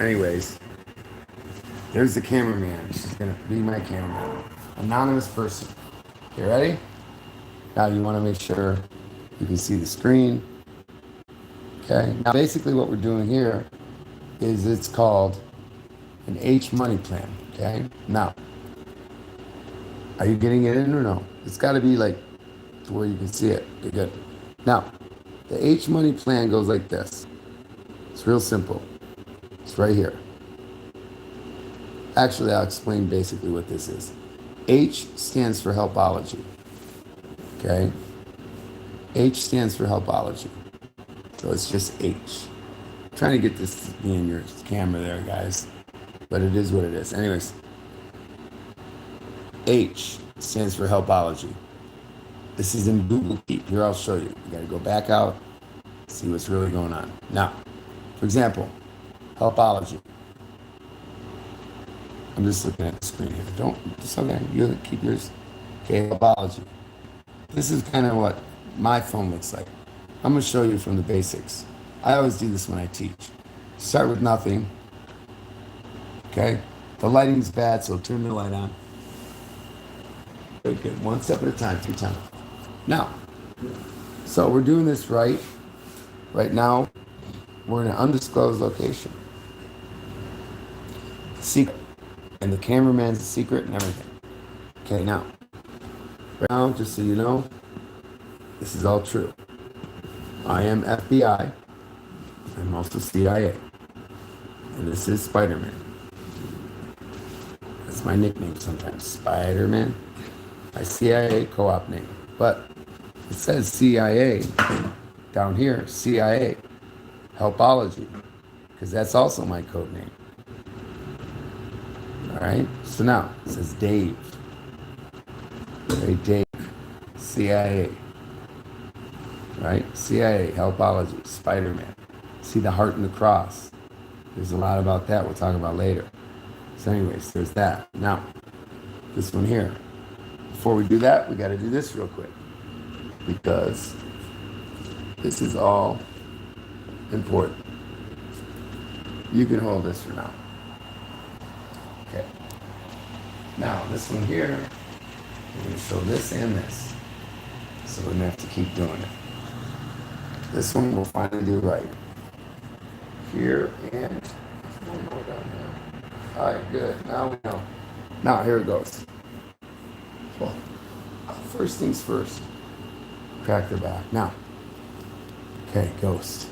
Anyways, there's the cameraman. She's going to be my cameraman. Anonymous person. You ready? Now you want to make sure you can see the screen. Okay. Now basically what we're doing here is it's called an H money plan. Okay. Now, are you getting it in or no? It's got to be like to where you can see it. You're good. Now, the H money plan goes like this. It's real simple. It's right here. Actually, I'll explain basically what this is. H stands for Helpology. Okay? H stands for Helpology. So it's just H. I'm trying to get this to be in your camera there, guys. But it is what it is. Anyways, H stands for Helpology. This is in Google Keep. Here, I'll show you. You got to go back out, see what's really going on. Now, for example, Helpology. I'm just looking at the screen here. It's okay. You keep yours. Okay, Helpology. This is kind of what my phone looks like. I'm going to show you from the basics. I always do this when I teach. Start with nothing. Okay? The lighting's bad, so turn the light on. Very good. One step at a time, 2 times. Now, so we're doing this right. Right now, we're in an undisclosed location. Secret. And the cameraman's a secret and everything. Okay, now, right now, just so you know, this is all true. I am FBI. I'm also CIA. And this is Spider-Man. That's my nickname sometimes, Spider-Man. My CIA co-op name. But it says CIA down here, CIA, Helpology, because that's also my code name. All right, so now it says Dave. Hey, Dave, CIA. Right? CIA, Helpology, Spider-Man. See the heart and the cross. There's a lot about that we'll talk about later. So anyways, there's that. Now, this one here. Before we do that, we got to do this real quick. Because this is all important. You can hold this for now. Okay. Now, this one here, we're going to show this and this. So we're going to have to keep doing it. This one we'll finally do right. Here and one more down here. All right, good. Now we know. Now, here it goes. Well, first things first. Crack the back. Now, okay, ghost.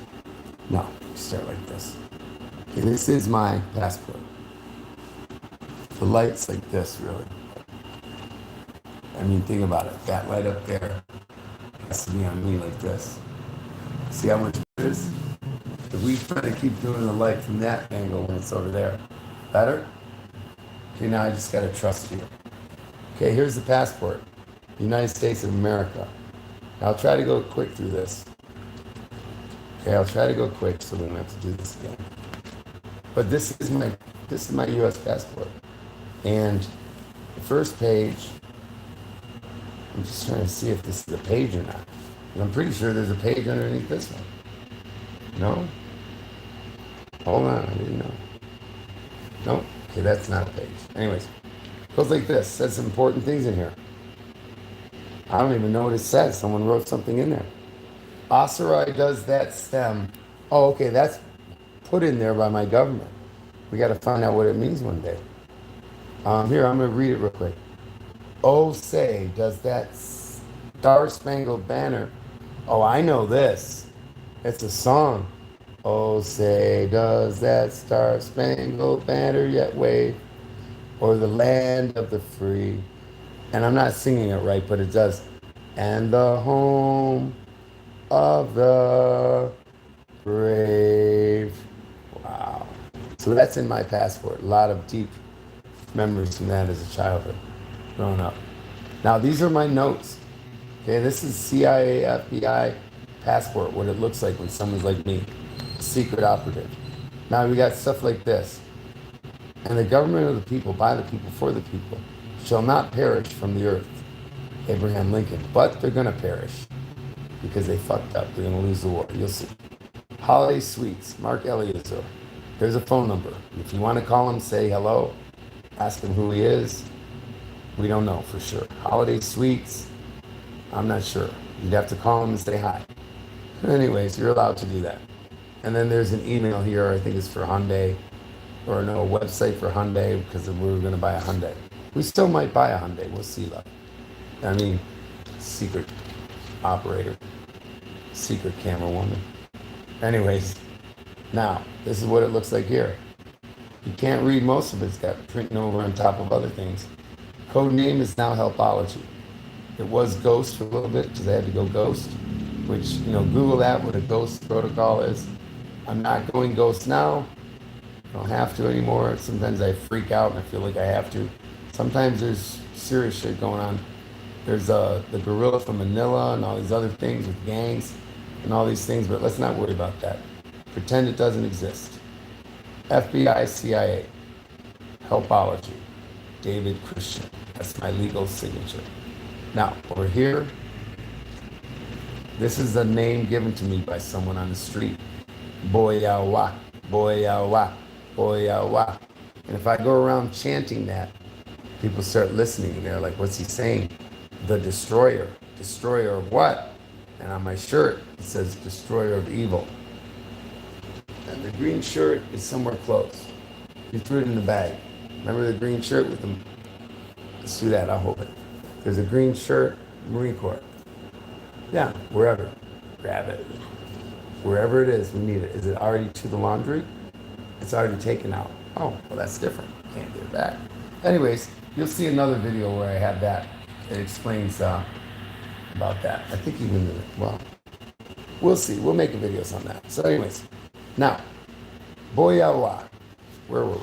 No, start like this. Okay, this is my passport. The light's like this, really. I mean, think about it. That light up there has to be on me like this. See how much it is? If we try to keep doing the light from that angle when it's over there. Better? Okay, now I just gotta trust you. Okay, here's the passport. United States of America. Now I'll try to go quick through this. Okay, I'll try to go quick so we don't have to do this again. But this is my US passport. And the first page, I'm just trying to see if this is a page or not. And I'm pretty sure there's a page underneath this one. No? Hold on, I didn't know. Nope. Okay, that's not a page. Anyways, it goes like this. It says some important things in here. I don't even know what it says. Someone wrote something in there. Osiroi does that stem. Oh, okay, that's put in there by my government. We got to find out what it means one day. Here, I'm going to read it real quick. Oh, say, does that Star-Spangled Banner. Oh, I know this. It's a song. Oh, say, does that Star-Spangled Banner yet wave o'er the land of the free? And I'm not singing it right, but it does. And the home of the brave. Wow. So that's in my passport. A lot of deep memories from that as a childhood, growing up. Now, these are my notes. Okay, this is CIA, FBI passport, what it looks like when someone's like me, a secret operative. Now, we got stuff like this. And the government of the people, by the people, for the people, shall not perish from the earth. Abraham Lincoln. But they're going to perish because they fucked up. They're going to lose the war. You'll see. Holiday Sweets, Mark Eliezer. There's a phone number. If you want to call him, say hello, ask him who he is. We don't know for sure. Holiday Sweets, I'm not sure. You'd have to call him and say hi. Anyways, you're allowed to do that. And then there's an email here, I think it's for Hyundai, or no, a website for Hyundai, because we were going to buy a Hyundai. We still might buy a Hyundai, we'll see though. I mean, secret operator, secret camera woman. Anyways, now, this is what it looks like here. You can't read most of it, it's got printing over on top of other things. Code name is now Helpology. It was Ghost for a little bit, because I had to go Ghost, which, Google that, what a Ghost protocol is. I'm not going Ghost now. I don't have to anymore. Sometimes I freak out and I feel like I have to. Sometimes there's serious shit going on. There's the gorilla from Manila and all these other things with gangs and all these things, but let's not worry about that. Pretend it doesn't exist. FBI, CIA, Helpology, David Christian. That's my legal signature. Now, over here, this is a name given to me by someone on the street. HalleluYAH, HalleluYAH, HalleluYAH. And if I go around chanting that, people start listening and they're like, what's he saying? The destroyer. Destroyer of what? And on my shirt, it says destroyer of evil. And the green shirt is somewhere close. You threw it in the bag. Remember the green shirt with them? Let's do that, I'll hold it. There's a green shirt, Marine Corps. Yeah, wherever. Grab it. Wherever it is, we need it. Is it already to the laundry? It's already taken out. Oh, well, that's different. Can't get it back. Anyways, you'll see another video where I have that. It explains about that. I think even, well, we'll see. We'll make videos on that. So anyways, now, HalleluYAH. Where were we?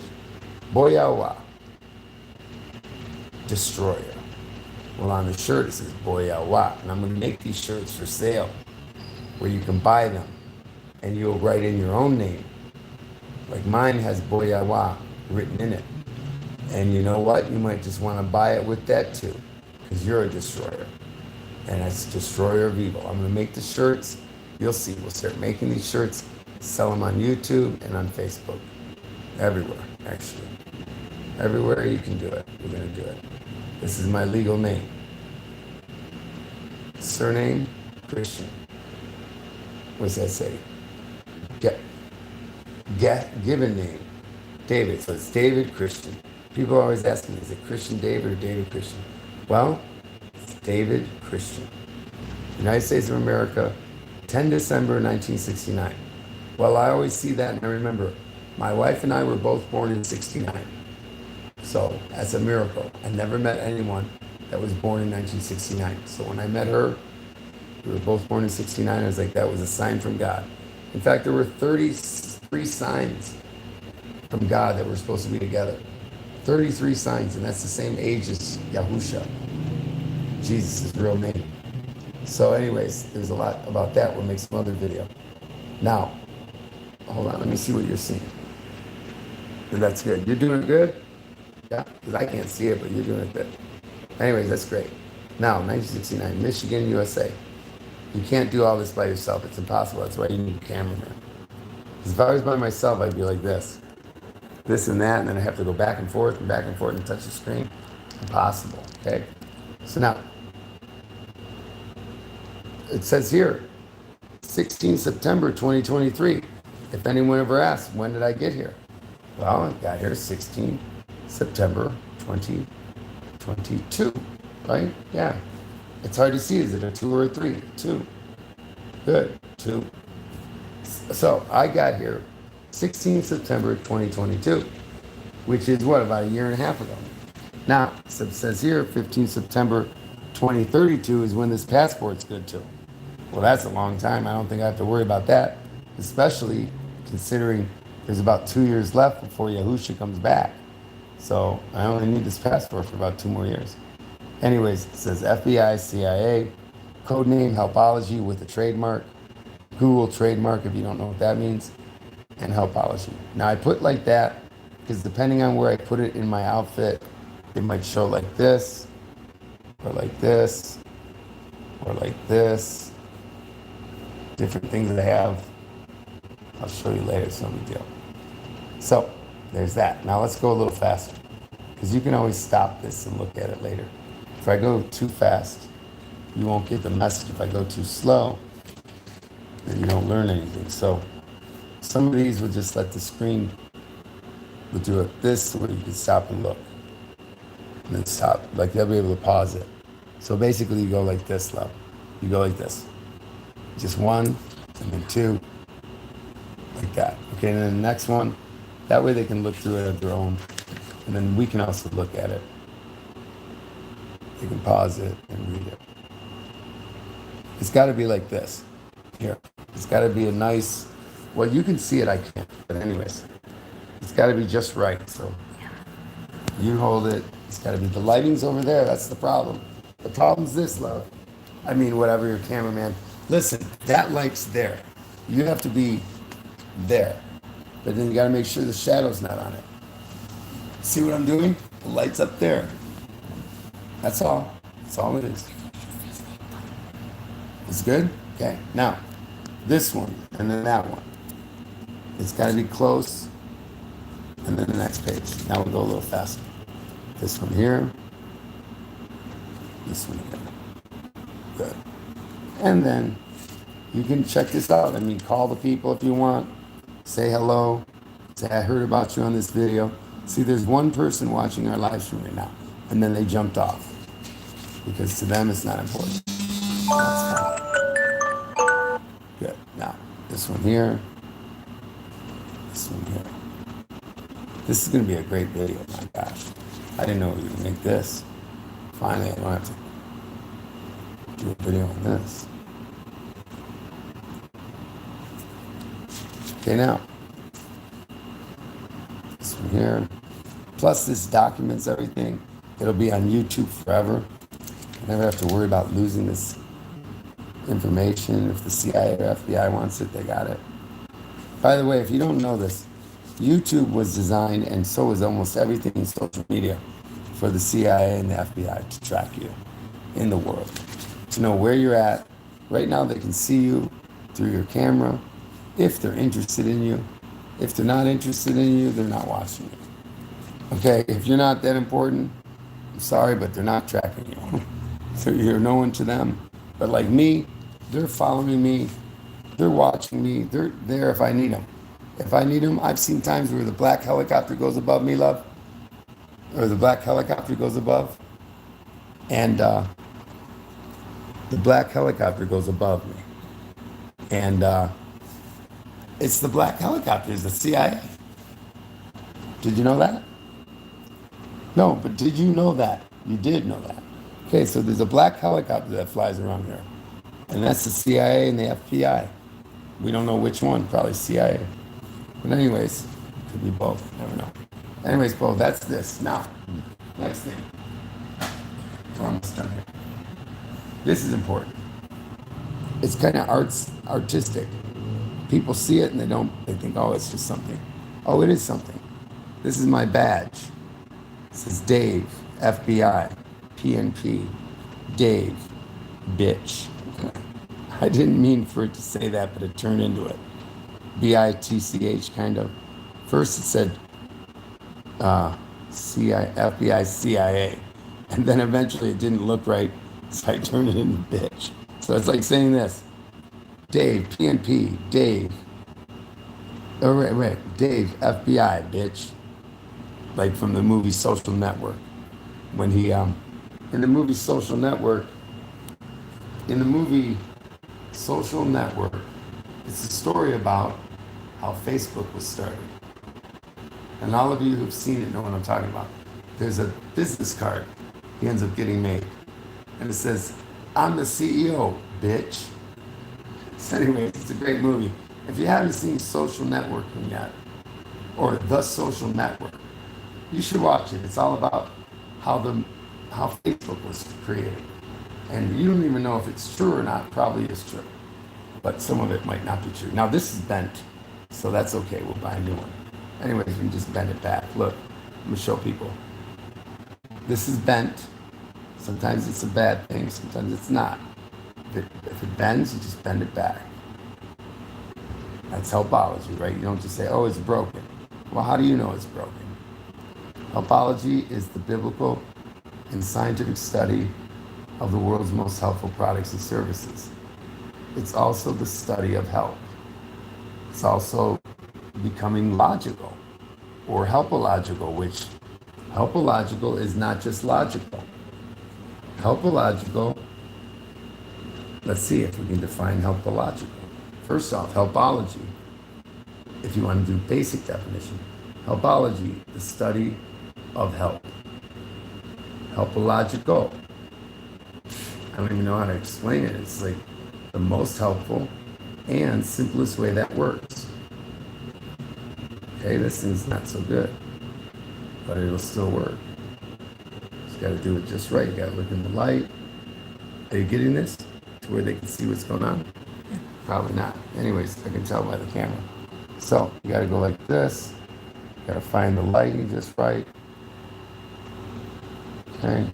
HalleluYAH. Destroyer. Well, on the shirt it says HalleluYAH. And I'm going to make these shirts for sale where you can buy them and you'll write in your own name. Like mine has HalleluYAH written in it. And you know what? You might just want to buy it with that too, because you're a destroyer. And that's destroyer of evil. I'm going to make the shirts. You'll see. We'll start making these shirts, sell them on YouTube and on Facebook. Everywhere, actually. Everywhere you can do it, we're going to do it. This is my legal name. Surname, Christian. What does that say? Given name, David. So it's David Christian. People always ask me, is it Christian David or David Christian? Well, it's David Christian. United States of America, 10 December 1969. Well, I always see that and I remember my wife and I were both born in 69. So that's a miracle. I never met anyone that was born in 1969. So when I met her, we were both born in 69. I was like, that was a sign from God. In fact, there were 33 signs from God that we're supposed to be together. 33 signs, and that's the same age as Yahusha, Jesus' real name. So anyways, there's a lot about that. We'll make some other video. Now, hold on, let me see what you're seeing. That's good. You're doing good? Yeah, because I can't see it, but you're doing it good. Anyways, that's great. Now, 1969, Michigan, USA. You can't do all this by yourself. It's impossible. That's why you need a cameraman. Because if I was by myself, I'd be like this and that, and then I have to go back and forth and touch the screen. Impossible, okay? So now, it says here, 16 September 2023. If anyone ever asks, when did I get here? Well, I got here 16 September 2022, right? Yeah. It's hard to see. Is it a 2 or a 3? 2. Good. 2. So I got here 16 September 2022, which is what, about a year and a half ago. Now, it says here 15 September 2032 is when this passport's good to. Well, that's a long time. I don't think I have to worry about that, especially considering there's about 2 years left before Yahusha comes back. So I only need this passport for about 2 more years. Anyways, it says FBI, CIA, codename Helpology with a trademark, Google trademark if you don't know what that means, and Helpology. Now I put like that because depending on where I put it in my outfit, it might show like this, or like this, or like this. Different things that I have. I'll show you later, it's no big deal. So there's that. Now let's go a little faster, because you can always stop this and look at it later. If I go too fast, you won't get the message. If I go too slow, then you don't learn anything. So some of these will just let the screen, will do it this where you can stop and look. And then stop, like they'll be able to pause it. So basically you go like this, love. You go like this. Just one, and then two, like that. Okay, and then the next one, that way they can look through it at their own. And then we can also look at it. You can pause it and read it. It's got to be like this. Here. It's got to be a nice, well, you can see it, I can't. But anyways, it's got to be just right. So you hold it. It's got to be, the lighting's over there. That's the problem. The problem's this, love. I mean, whatever, your cameraman. Listen, that light's there. You have to be there. But then you got to make sure the shadow's not on it. See what I'm doing? The light's up there. That's all. That's all it is. It's good? Okay. Now, this one and then that one. It's got to be close. And then the next page. Now we'll go a little faster. This one here. This one here. Good. And then you can check this out. I mean, call the people if you want. Say hello. Say, I heard about you on this video. See, there's one person watching our live stream right now. And then they jumped off. Because to them, it's not important. That's fine. Good. Now, this one here. This one here. This is going to be a great video. My gosh. I didn't know we were going to make this. Finally, I don't have to do a video on this. Okay, now. This one here. Plus, this documents everything. It'll be on YouTube forever. I never have to worry about losing this information. If the CIA or FBI wants it, they got it. By the way, if you don't know this, YouTube was designed, and so is almost everything in social media, for the CIA and the FBI to track you in the world, to know where you're at. Right now, they can see you through your camera if they're interested in you. If they're not interested in you, they're not watching you. Okay, if you're not that important, I'm sorry, but they're not tracking you. So you're no one to them. But like me, they're following me. They're watching me. They're there if I need them. If I need them, I've seen times where the black helicopter goes above me, love. Or the black helicopter goes above. And the black helicopter goes above me. And it's the black helicopter, it's the CIA. Did you know that? No, but did you know that? You did know that. Okay, so there's a black helicopter that flies around here. And that's the CIA and the FBI. We don't know which one, probably CIA. But anyways, could be both, never know. Anyways, Bo, that's this. Now, next thing. We're almost done here. This is important. It's kind of artistic. People see it and they think, oh, it's just something. Oh, it is something. This is my badge. It says Dave, FBI, PNP, Dave, bitch. I didn't mean for it to say that, but it turned into it. BITCH kind of. First it said FBI, CIA. And then eventually it didn't look right, so I turned it into bitch. So it's like saying this. Dave, PNP, Dave. Oh, wait. Dave, FBI, bitch. Like from the movie Social Network. When he, in the movie Social Network, it's a story about how Facebook was started. And all of you who've seen it know what I'm talking about. There's a business card he ends up getting made. And it says, I'm the CEO, bitch. So anyway, it's a great movie. If you haven't seen Social Networking yet, or The Social Network, you should watch it. It's all about how Facebook was created. And you don't even know if it's true or not. Probably is true. But some of it might not be true. Now this is bent, so that's okay. We'll buy a new one. Anyways, we can just bend it back. Look, I'm gonna show people. This is bent. Sometimes it's a bad thing, sometimes it's not. If it bends, you just bend it back. That's Helpology, right? You don't just say, oh, it's broken. Well, how do you know it's broken? Helpology is the biblical and scientific study of the world's most helpful products and services. It's also the study of help. It's also becoming logical or helpological, which helpological is not just logical. Helpological, let's see if we can define helpological. First off, helpology, if you want to do basic definition, helpology, the study of help. Helpological, I don't even know how to explain it. It's like the most helpful and simplest way that works. Okay, this thing's not so good, but it'll still work. Just got to do it just right. You got to look in the light. Are you getting this to where they can see what's going on? Probably not. Anyways, I can tell by the camera. So you got to go like this. You got to find the lighting just right. Okay.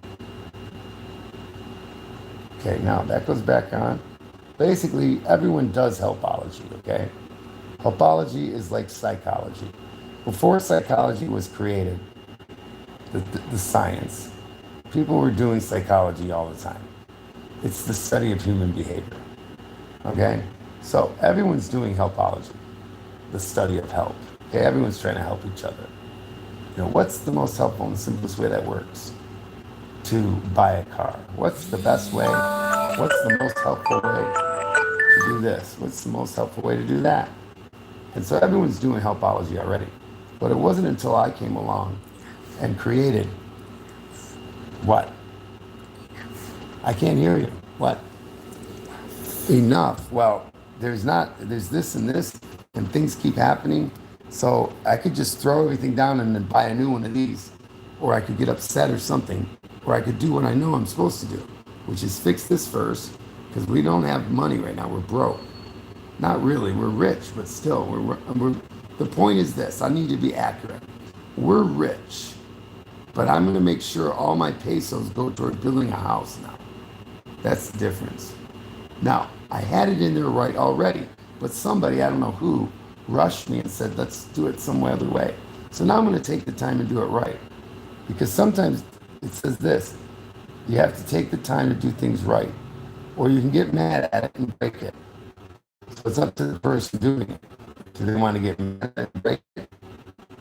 Okay, now that goes back on. Basically, everyone does helpology, okay? Helpology is like psychology. Before psychology was created, the science, people were doing psychology all the time. It's the study of human behavior, okay? So everyone's doing helpology, the study of help. Okay, everyone's trying to help each other. You know, what's the most helpful and simplest way that works? To buy a car. What's the best way? What's the most helpful way to do this? What's the most helpful way to do that? And so everyone's doing helpology already. But it wasn't until I came along and created what? I can't hear you. What? Enough. Well, there's this and this, and things keep happening. So I could just throw everything down and then buy a new one of these. Or I could get upset or something. Or I could do what I know I'm supposed to do, which is fix this first, because we don't have money right now. We're broke. Not really. We're rich, but still, we're. The point is this. I need to be accurate. We're rich, but I'm going to make sure all my pesos go toward building a house now. That's the difference. Now, I had it in there right already, but somebody, I don't know who, rushed me and said, let's do it some other way. So now I'm going to take the time and do it right. Because sometimes it says this, you have to take the time to do things right, or you can get mad at it and break it. So it's up to the person doing it. Do they want to get mad at it and break it?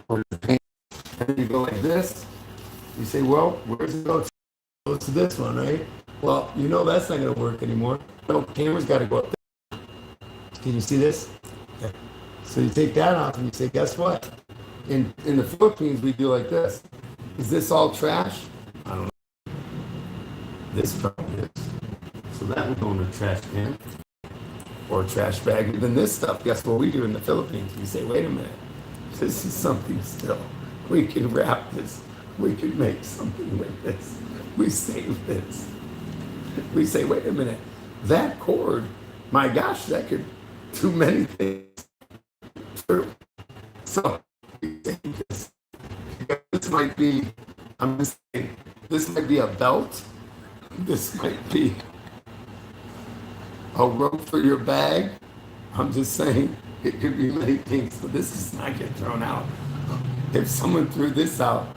Or does it pain? And then you go like this, you say, well, where's it go? It goes to this one, right? Well, you know that's not going to work anymore. No, the camera's got to go up there. Can you see this? Okay. So you take that off and you say, guess what? In the Philippines, we do like this. Is this all trash? I don't know. This probably is. So that would go in a trash can or a trash bag. And then this stuff, guess what we do in the Philippines? We say, wait a minute. This is something still. We can wrap this. We can make something with this. We save this. We say, wait a minute. That cord, my gosh, that could do many things. True. So we take this. This might be, I'm just saying, this might be a belt. This might be a rope for your bag. I'm just saying, it could be many things, but this does not get thrown out. If someone threw this out,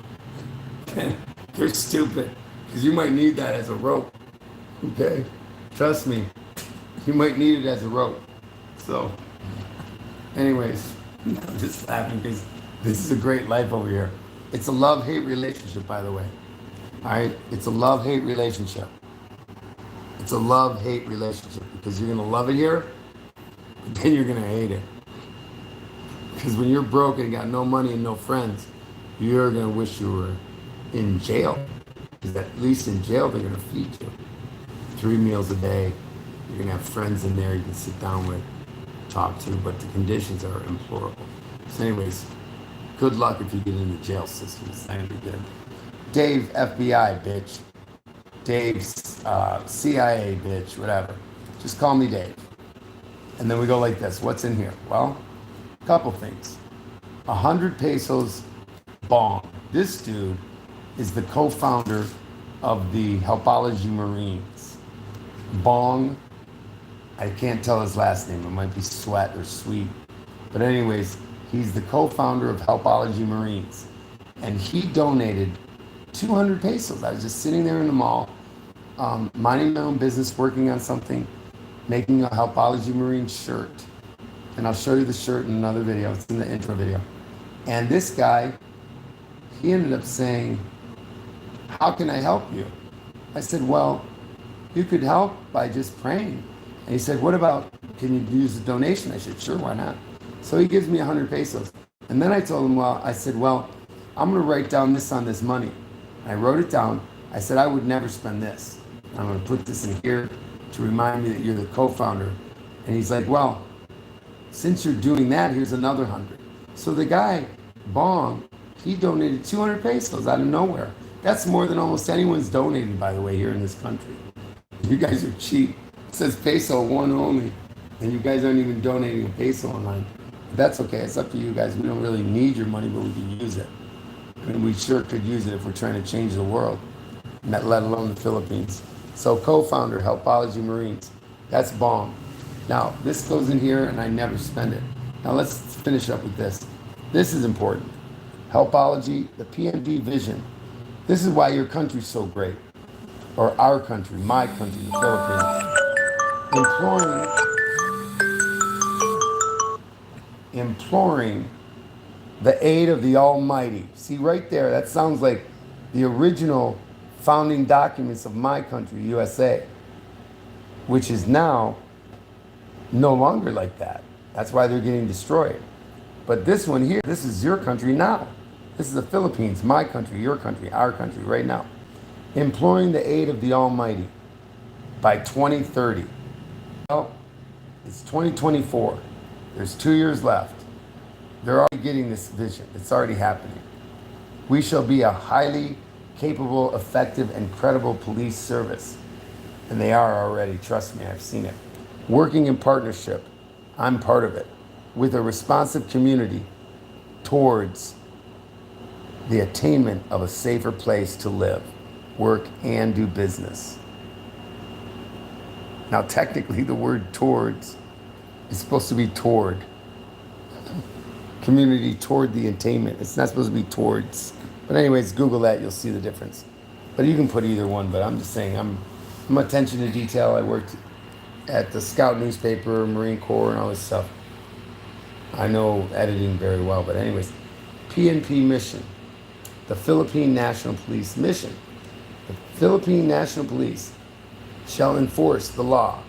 then they're stupid, because you might need that as a rope, okay? Trust me, you might need it as a rope. So, anyways, I'm just laughing because this is a great life over here. It's a love-hate relationship, by the way. All right? It's a love-hate relationship. It's a love-hate relationship because you're going to love it here, but then you're going to hate it. Because when you're broke and got no money and no friends, you're going to wish you were in jail. Because at least in jail, they're going to feed you. 3 meals a day. You're going to have friends in there you can sit down with, talk to, but the conditions are implorable. So anyways, good luck if you get in the jail system. It's not going to be good. Dave, FBI, bitch. Dave, CIA, bitch, whatever. Just call me Dave. And then we go like this. What's in here? Well, a couple things. 100 pesos bong. This dude is the co-founder of the Helpology Marines. Bong, I can't tell his last name. It might be Sweat or Sweet. But anyways, He's the co-founder of Helpology Marines. And he donated 200 pesos. I was just sitting there in the mall, minding my own business, working on something, making a Helpology Marine shirt. And I'll show you the shirt in another video. It's in the intro video. And this guy, he ended up saying, how can I help you? I said, well, you could help by just praying. And he said, what about, can you use a donation? I said, sure, why not? So he gives me 100 pesos. And then I told him, I said, I'm going to write down this on this money. And I wrote it down. I said, I would never spend this. I'm going to put this in here to remind me that you're the co-founder. And he's like, well, since you're doing that, here's another 100. So the guy, Bong, he donated 200 pesos out of nowhere. That's more than almost anyone's donated, by the way, here in this country. You guys are cheap. It says peso one only, and you guys aren't even donating a peso online. But that's okay. It's up to you guys. We don't really need your money, but we can use it. I mean, we sure could use it if we're trying to change the world, let alone the Philippines. So co-founder, Helpology Marines. That's bomb. Now, this goes in here, and I never spend it. Now, let's finish up with this. This is important. Helpology, the PMD vision. This is why your country's so great. Or our country, my country, the Philippines. Imploring the aid of the Almighty. See, right there, that sounds like the original founding documents of my country, USA, which is now no longer like that. That's why they're getting destroyed. But this one here, this is your country now. This is the Philippines, my country, your country, our country, right now. Imploring the aid of the Almighty by 2030. Well, it's 2024. There's 2 years left. They're already getting this vision. It's already happening. We shall be a highly capable, effective, and credible police service. And they are already, trust me, I've seen it. Working in partnership, I'm part of it, with a responsive community towards the attainment of a safer place to live, work, and do business. Now, technically, the word towards is supposed to be toward. Community toward the attainment. It's not supposed to be towards. But anyways, Google that, you'll see the difference. But you can put either one, but I'm just saying, I'm attention to detail. I worked at the Scout newspaper, Marine Corps, and all this stuff. I know editing very well, but anyways, PNP mission. The Philippine National Police mission. The Philippine National Police shall enforce the law,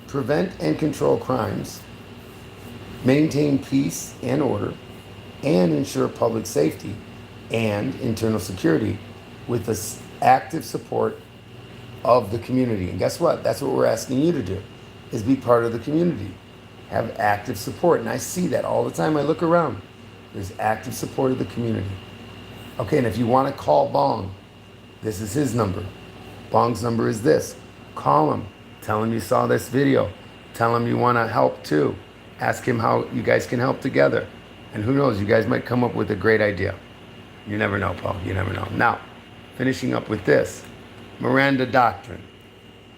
prevent and control crimes, maintain peace and order, and ensure public safety and internal security with the active support of the community. And guess what? That's what we're asking you to do, is be part of the community. Have active support. And I see that all the time. I look around. There's active support of the community. Okay, and if you want to call Bong, this is his number. Bong's number is this. Call him. Tell him you saw this video. Tell him you want to help too. Ask him how you guys can help together. And who knows, you guys might come up with a great idea. You never know, Paul. You never know. Now, finishing up with this. Miranda Doctrine.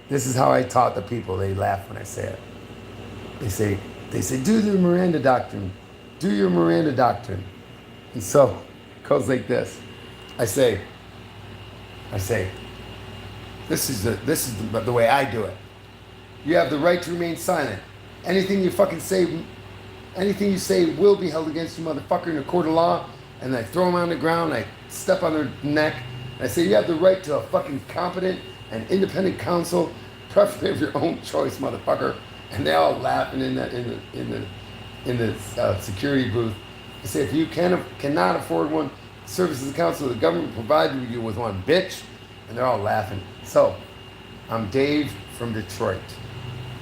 This is how I taught the people. They laugh when I say it. They say, do the Miranda Doctrine. Do your Miranda Doctrine. And so, it goes like this. I say, this is the way I do it. You have the right to remain silent. Anything you say will be held against you, motherfucker, in a court of law. And I throw them on the ground, I step on their neck, and I say, you have the right to a fucking competent and independent counsel, preferably of your own choice, motherfucker. And they all laughing in the security booth. I say, if you cannot afford one, services of counsel, the government provided you with one, bitch. And they're all laughing. So, I'm Dave from Detroit.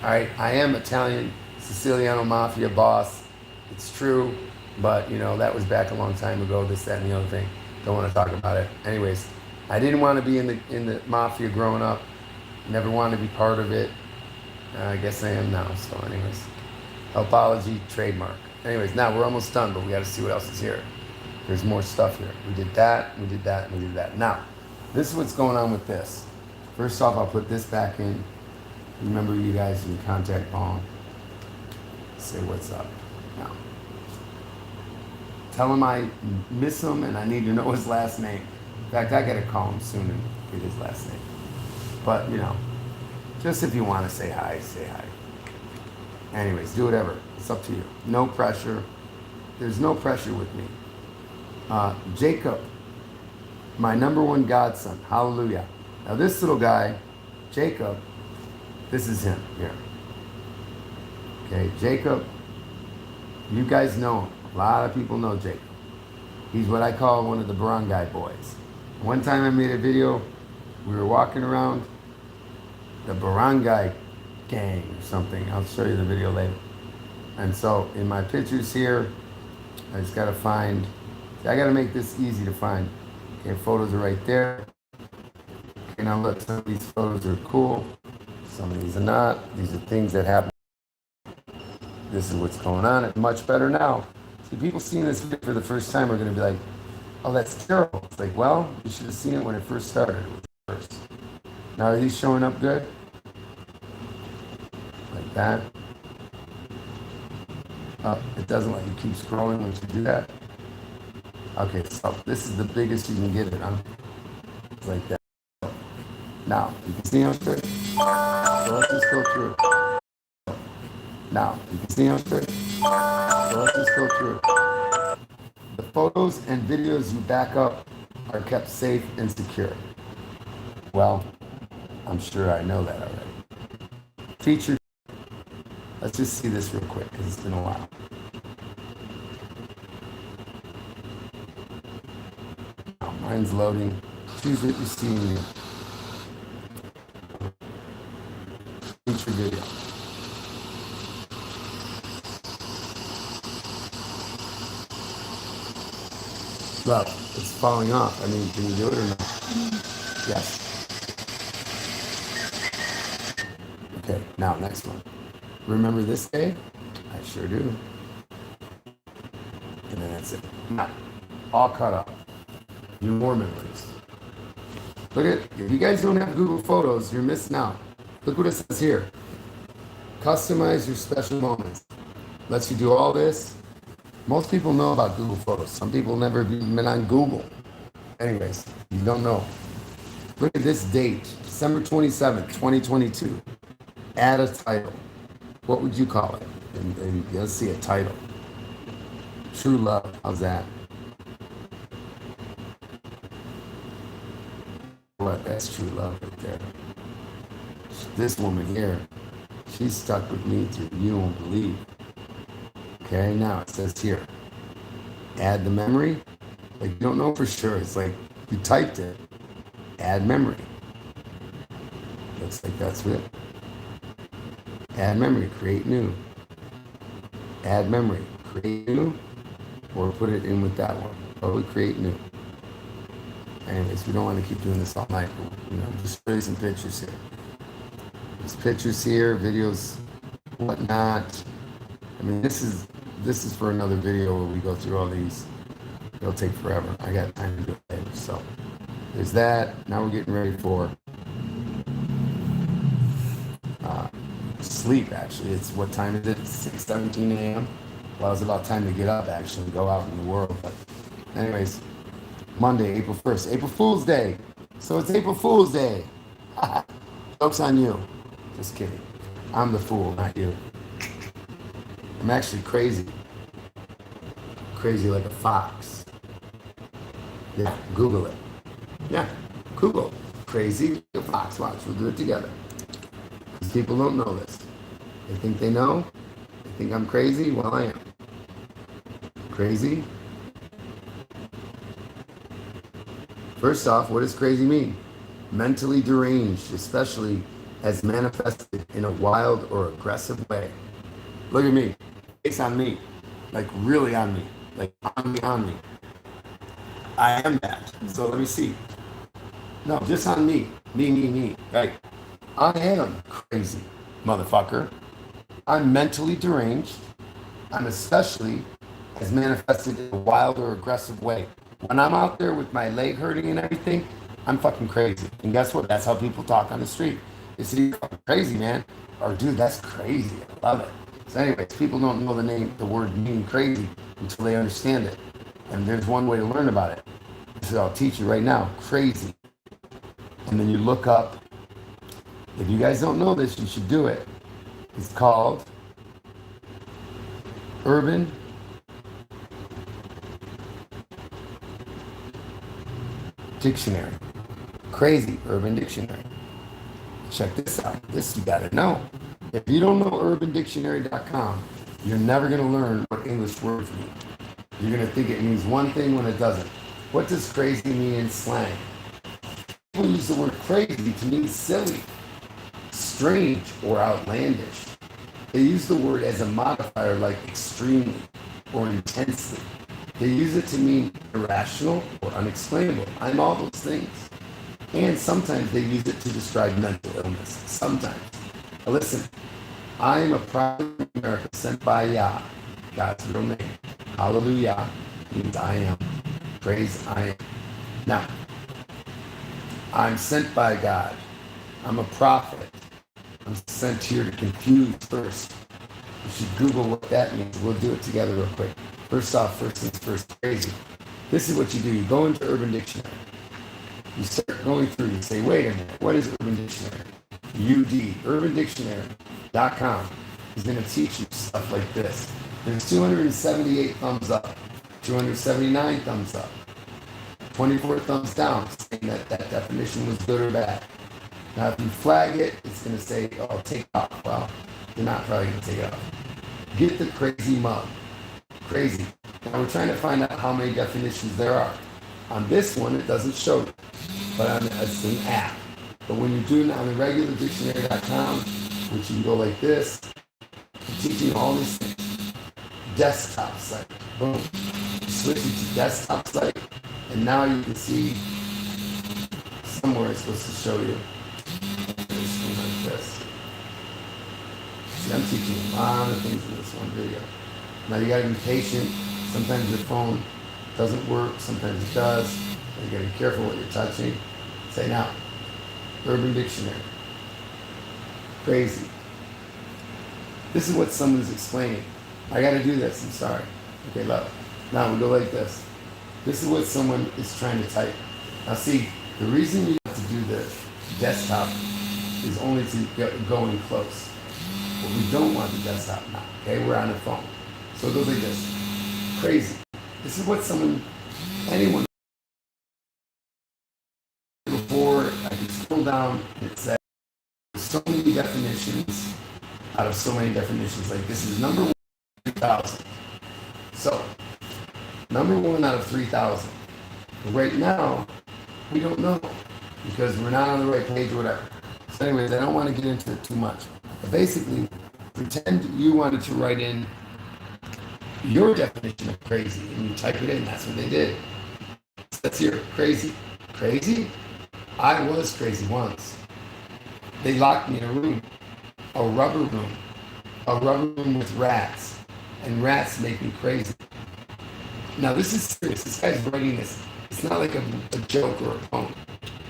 All right, I am Italian, Siciliano Mafia boss. It's true, but that was back a long time ago, this, that, and the other thing. Don't want to talk about it. Anyways, I didn't want to be in the mafia growing up. Never wanted to be part of it. I guess I am now. So anyways, Helpology, trademark. Anyways, now we're almost done, but we got to see what else is here. There's more stuff here. We did that, we did that, and we did that. Now, this is what's going on with this. First off, I'll put this back in. Remember, you guys can contact Bong. Say what's up. Now, Tell him I miss him and I need to know his last name. In fact, I gotta call him soon and get his last name. But, you know, just if you want to say hi, say hi. Anyways, do whatever. It's up to you. No pressure. There's no pressure with me. Jacob, my number one godson. Hallelujah. Now this little guy, Jacob, this is him here. Okay, Jacob, you guys know him. A lot of people know Jacob. He's what I call one of the barangay boys. One time I made a video, we were walking around the barangay gang or something. I'll show you the video later. And so in my pictures here, I just gotta find, I gotta make this easy to find. Okay, photos are right there. Okay, now look, some of these photos are cool. Some of these are not. These are things that happen. This is what's going on. It's much better now. See, people seeing this video for the first time are gonna be like, oh, that's terrible. It's like, well, you should have seen it when it first started. It was first. Now are these showing up good? Like that. Oh, it doesn't let you keep scrolling once you do that. Okay, so this is the biggest you can get it on. Like that. Now, you can see how it's good. So let's just go through. Now, you can see how it's good. So let's just go through. The photos and videos you back up are kept safe and secure. Well, I'm sure I know that already. Featured. Let's just see this real quick because it's been a while. Now, mine's loading. Choose what you see in here. Featured video. Well, it's falling off. I mean, can you do it or not? Yes. Okay, now next one. Remember this day? I sure do. And then that's it. Now, all caught up. New more memories. Look at, if you guys don't have Google Photos, you're missing out. Look what it says here. Customize your special moments. Lets you do all this. Most people know about Google Photos. Some people never even been on Google. Anyways, you don't know. Look at this date, December 27th, 2022. Add a title. What would you call it? And let's see a title. True love. How's that? What? That's true love right there. This woman here, she's stuck with me through you won't believe. Okay, now it says here, add the memory. Like you don't know for sure. It's like you typed it. Add memory. Looks like that's it. Add memory, create new. Add memory, create new, or put it in with that one. Probably create new. Anyways, we don't want to keep doing this all night. You know, just show you some pictures here. There's pictures here, videos, whatnot. I mean, this is for another video where we go through all these. It'll take forever. I got time to do it later. So there's that. Now we're getting ready for sleep, actually. It's what time is it? 6:17 a.m. Well, it's about time to get up, actually, and go out in the world. But anyways, Monday, April 1st. April Fool's Day. So it's April Fool's Day. Joke's on you. Just kidding. I'm the fool, not you. I'm actually crazy. Crazy like a fox. Yeah, Google it. Yeah, Google. Crazy like a fox. Watch, we'll do it together. Because people don't know this. They think they know. They think I'm crazy. Well, I am. Crazy. First off, what does crazy mean? Mentally deranged, especially as manifested in a wild or aggressive way. Look at me. It's on me. Like really on me. Like on me. I am that. So let me see. No, just on me. Me. Right. I am crazy, motherfucker. I'm mentally deranged. I'm especially as manifested in a wild or aggressive way. When I'm out there with my leg hurting and everything, I'm fucking crazy. And guess what? That's how people talk on the street. They say, you're fucking crazy, man. Or, dude, that's crazy. I love it. So anyways, people don't know the word meaning crazy until they understand it. And there's one way to learn about it. So I'll teach you right now. Crazy. And then you look up. If you guys don't know this, you should do it. It's called Urban Dictionary. Crazy Urban Dictionary. Check this out. This you gotta know. If you don't know urbandictionary.com, you're never gonna learn what English words mean. You're gonna think it means one thing when it doesn't. What does crazy mean in slang? People use the word crazy to mean silly, strange, or outlandish. They use the word as a modifier like extremely or intensely. They use it to mean irrational or unexplainable. I'm all those things. And sometimes they use it to describe mental illness. Sometimes. Now listen, I am a prophet of America sent by Yah, God's real name. HalleluYAH means I am. Praise I am. Now, I'm sent by God. I'm a prophet. I'm sent here to confuse first. You should Google what that means. We'll do it together real quick. First off, first things first, crazy. This is what you do. You go into Urban Dictionary. You start going through. You say, wait a minute, what is Urban Dictionary? UD, urbandictionary.com is going to teach you stuff like this. There's 278 thumbs up, 279 thumbs up, 24 thumbs down, saying that that definition was good or bad. Now, if you flag it, it's going to say, oh, take off. Well, you're not probably going to take it off. Get the crazy mug. Crazy. Now, we're trying to find out how many definitions there are. On this one, it doesn't show you, but it's an app. But when you do it on the regular dictionary.com, which you can go like this, I'm teaching all these things. Desktop site. Boom. Switch it to desktop site, and now you can see somewhere it's supposed to show you. Something like this. See, I'm teaching a lot of things in this one video. Now you gotta be patient. Sometimes your phone doesn't work, sometimes it does. You gotta be careful what you're touching. Say now, Urban Dictionary. Crazy. This is what someone's explaining. I gotta do this, I'm sorry. Okay, love. Now we go like this. This is what someone is trying to type. Now see, the reason you have to do the desktop is only to get going close. But we don't want the desktop now, okay? We're on the phone. So it goes like this. Crazy. This is what anyone, before I can scroll down, it says so many definitions out of so many definitions. Like this is number 1 out of 3,000. So, number 1 out of 3,000. Right now, we don't know because we're not on the right page or whatever. So anyways, I don't want to get into it too much. But basically, pretend you wanted to write in your definition of crazy and you type it in. That's what they did. So let's hear it. Crazy. Crazy? I was crazy once. They locked me in a room. A rubber room with rats. And rats make me crazy. Now this is serious. This guy's writing this. It's not like a joke or a poem.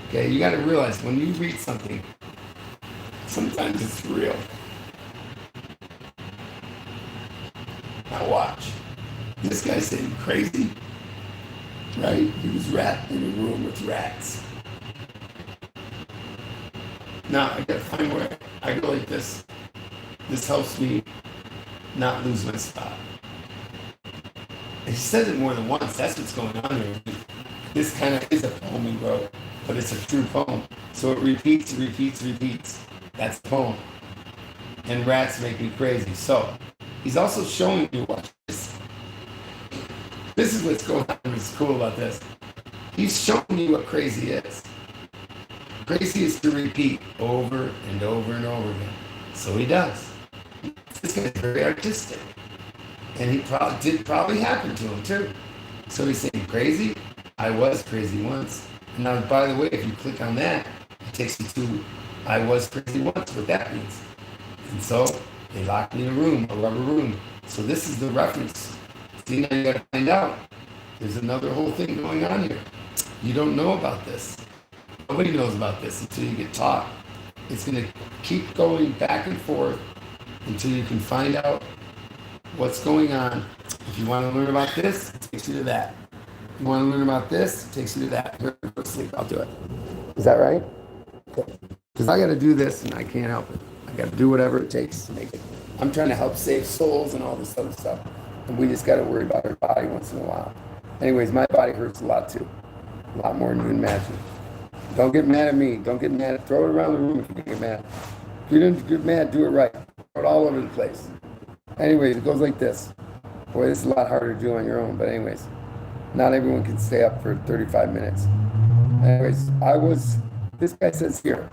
Okay, you gotta realize when you read something, sometimes it's real. Now watch. This guy's saying crazy, right? He was wrapped in a room with rats. Now I gotta find where I go like this. This helps me not lose my spot. And he says it more than once. That's what's going on here. This kind of is a poem he wrote, but it's a true poem. So it repeats. That's the poem. And rats make me crazy. So he's also showing you what this is what's going on. What's cool about this? He's showing you what crazy is. Crazy is to repeat over and over and over again. So he does. This guy's very artistic. And he probably happen to him too. So he's saying crazy? I was crazy once. And now, by the way, if you click on that, it takes you to I was crazy once, what that means. And so they locked me in a room, a rubber room. So this is the reference. See, now you gotta find out. There's another whole thing going on here. You don't know about this. Nobody knows about this until you get taught. It's gonna keep going back and forth until you can find out what's going on. If you want to learn about this, it takes you to that. You want to learn about this? It takes you to that. Here, go to sleep. I'll do it. Is that right? Because I got to do this and I can't help it. I got to do whatever it takes to make it. I'm trying to help save souls and all this other stuff. And we just got to worry about our body once in a while. Anyways, my body hurts a lot too. A lot more than you imagine. Don't get mad at me. Don't get mad. Throw it around the room if you get mad. If you didn't get mad, do it right. Throw it all over the place. Anyways, it goes like this. Boy, this is a lot harder to do on your own. But anyways, not everyone can stay up for 35 minutes. Anyways, this guy says here,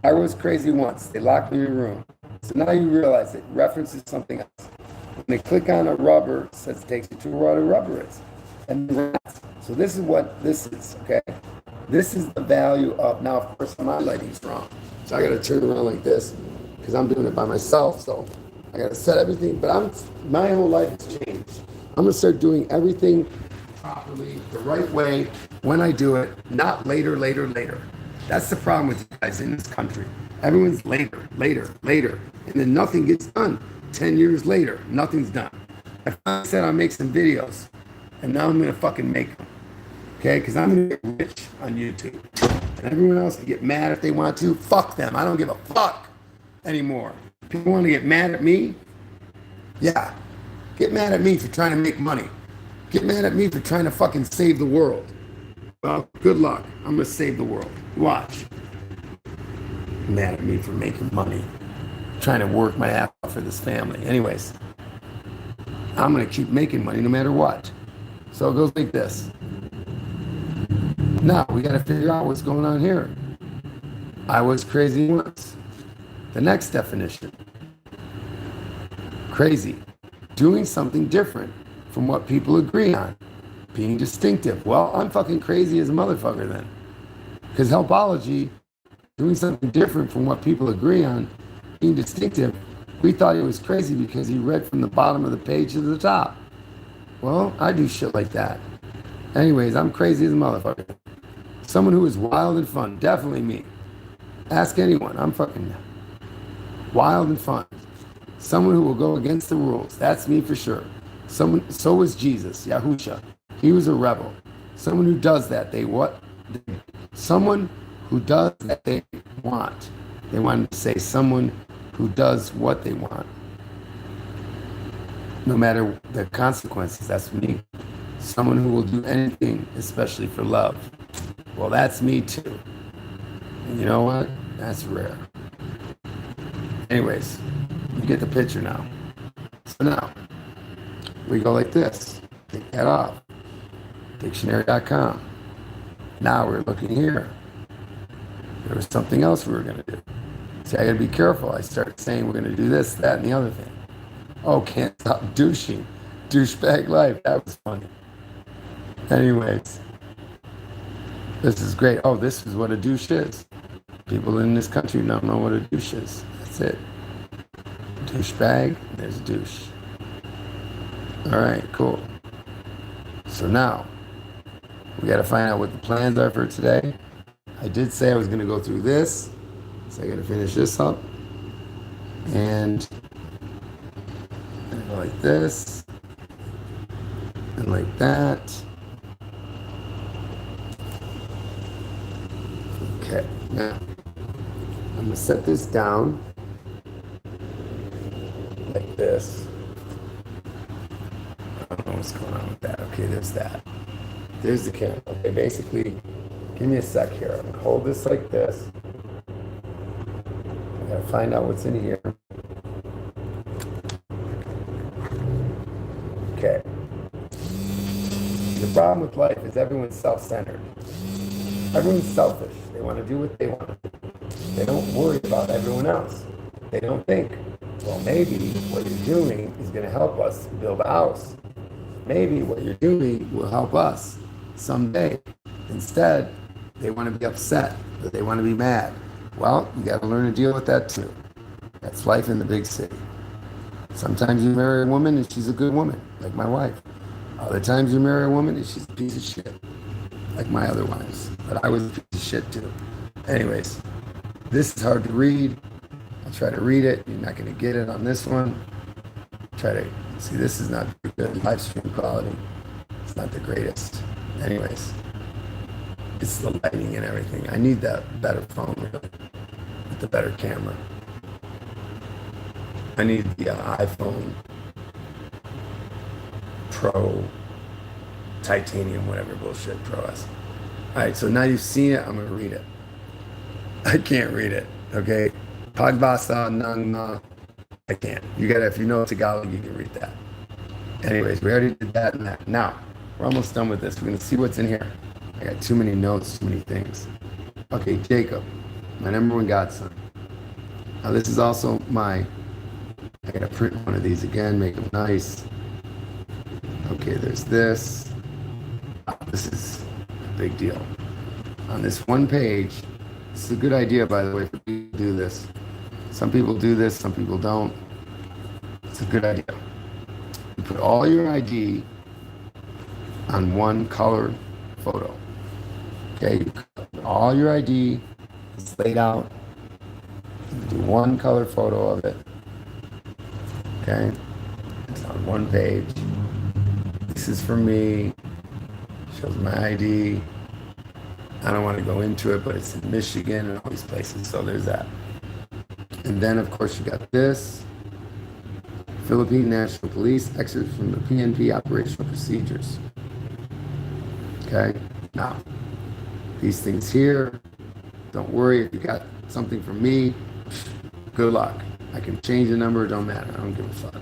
I was crazy once. They locked me in a room. So now you realize it references something else. When they click on a rubber, it says it takes you to where the rubber is. And rats. So this is what this is, okay? This is the value of, now of course my lighting's wrong. So I gotta turn around like this because I'm doing it by myself. So I gotta set everything, but my whole life has changed. I'm gonna start doing everything properly, the right way, when I do it, not later. That's the problem with you guys in this country. Everyone's later, and then nothing gets done. 10 years later, nothing's done. I finally said I'll make some videos, and now I'm gonna fucking make them, okay? Because I'm gonna get rich on YouTube, and everyone else can get mad if they want to. Fuck them. I don't give a fuck anymore. People want to get mad at me? Yeah. Get mad at me for trying to make money. Get mad at me for trying to fucking save the world. Well, good luck. I'm going to save the world. Watch. Mad at me for making money. Trying to work my ass off for this family. Anyways, I'm going to keep making money no matter what. So it goes like this. Now, we got to figure out what's going on here. I was crazy once. The next definition. Crazy. Doing something different from what people agree on. Being distinctive. Well, I'm fucking crazy as a motherfucker then. Because Helpology, doing something different from what people agree on, being distinctive, we thought he was crazy because he read from the bottom of the page to the top. Well, I do shit like that. Anyways, I'm crazy as a motherfucker. Someone who is wild and fun. Definitely me. Ask anyone. I'm fucking wild and fun. Someone who will go against the rules. That's me for sure. So was Jesus, Yahusha. He was a rebel. Someone who does that, someone who does that they want. They wanted to say someone who does what they want. No matter the consequences, that's me. Someone who will do anything, especially for love. Well, that's me too. And you know what? That's rare. Anyways, you get the picture now. So now, we go like this. Take that off. Dictionary.com. Now we're looking here. There was something else we were going to do. See, I got to be careful. I started saying we're going to do this, that, and the other thing. Oh, can't stop douching. Douchebag life. That was funny. Anyways, this is great. Oh, this is what a douche is. People in this country don't know what a douche is. That's it. Douchebag, there's douche. All right, cool. So now, we got to find out what the plans are for today. I did say I was going to go through this, so I got to finish this up. And go like this, and like that. Okay, now, I'm going to set this down like this. I don't know what's going on with that. Okay, there's that. There's the camera. Okay, basically, give me a sec here. I'm gonna hold this like this. I gotta find out what's in here. Okay. The problem with life is everyone's self-centered. Everyone's selfish. They want to do what they want. They don't worry about everyone else. They don't think, well, maybe what you're doing is going to help us build a house. Maybe what you're doing will help us someday. Instead, they want to be upset, or they want to be mad. Well, you got to learn to deal with that too. That's life in the big city. Sometimes you marry a woman and she's a good woman, like my wife. Other times you marry a woman and she's a piece of shit, like my other wives. But I was a piece of shit too. Anyways, this is hard to read. I'll try to read it. You're not going to get it on this one. Try to see, this is not good live stream quality. It's not the greatest. Anyways, it's the lighting and everything. I need that better phone, really, with the better camera. I need the iPhone Pro Titanium, whatever bullshit Pro S. All right, so now you've seen it. I'm gonna read it. I can't read it. Okay, Pagbasa nang na. I can't. You gotta, if you know Tagalog, you can read that. Anyways, we already did that and that. Now we're almost done with this. We're gonna see what's in here. I got too many notes, too many things. Okay, Jacob, my number one godson. Now this is also my. I gotta print one of these again, make them nice. Okay, there's this. This is a big deal. On this one page, this is a good idea, by the way, for people to do this. Some people do this, some people don't. It's a good idea. You put all your ID on one color photo. Okay, you put all your ID, it's laid out. You do one color photo of it. Okay, it's on one page. This is for me. Shows my ID. I don't want to go into it, but it's in Michigan and all these places, so there's that. And then, of course, you got this. Philippine National Police, excerpts from the PNP operational procedures. Okay, now, these things here, don't worry if you got something from me, good luck. I can change the number, it don't matter, I don't give a fuck.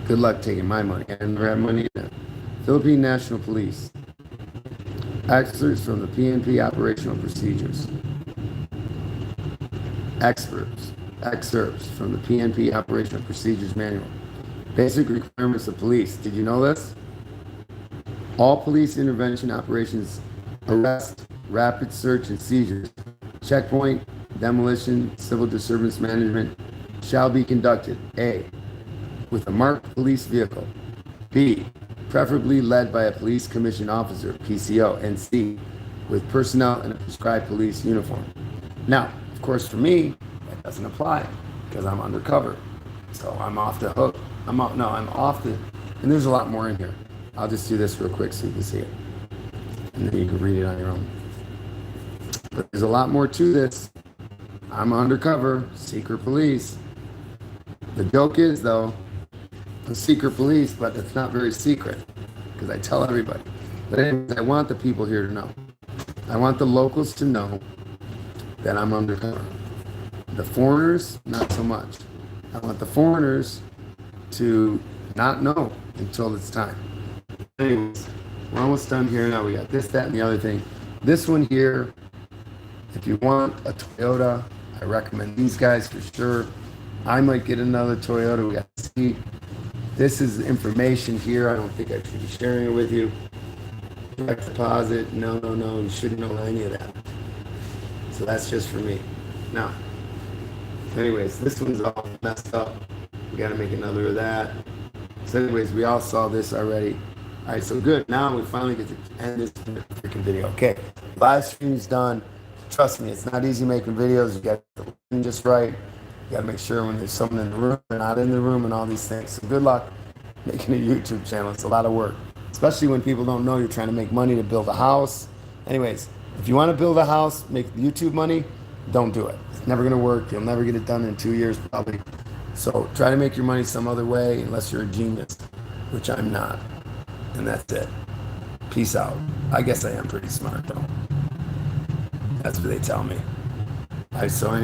Good luck taking my money. I never have money in it. Philippine National Police. Excerpts from the PNP operational procedures. Excerpts from the PNP operational procedures manual. Basic requirements of police. Did you know this? All police intervention operations, arrest, rapid search and seizures, checkpoint, demolition, civil disturbance management shall be conducted. A, with a marked police vehicle. B, preferably led by a police commissioned officer, PCO. And C, with personnel in a prescribed police uniform. Now, of course, for me, that doesn't apply because I'm undercover. So I'm off the hook. I'm off the, and there's a lot more in here. I'll just do this real quick so you can see it. And then you can read it on your own. But there's a lot more to this. I'm undercover, secret police. The joke is, though, the secret police, but it's not very secret because I tell everybody. But anyways, I want the people here to know. I want the locals to know that I'm undercover. The foreigners, not so much. I want the foreigners to not know until it's time. Anyways, we're almost done here now. We got this, that, and the other thing. This one here, if you want a Toyota, I recommend these guys for sure. I might get another Toyota. We got to see. This is information here. I don't think I should be sharing it with you. Direct deposit, no. You shouldn't know any of that. So that's just for me. Now, anyways, this one's all messed up. We got to make another of that. So anyways, we all saw this already. All right, so good. Now we finally get to end this freaking video. Okay, live stream's done. Trust me, it's not easy making videos. You got to listen just right. You got to make sure when there's someone in the room, they're not in the room and all these things. So good luck making a YouTube channel. It's a lot of work, especially when people don't know you're trying to make money to build a house. Anyways, if you want to build a house, make YouTube money, don't do it. It's never going to work. You'll never get it done in 2 years probably. So try to make your money some other way unless you're a genius, which I'm not. And that's it. Peace out. I guess I am pretty smart though. That's what they tell me. All right, so anyway.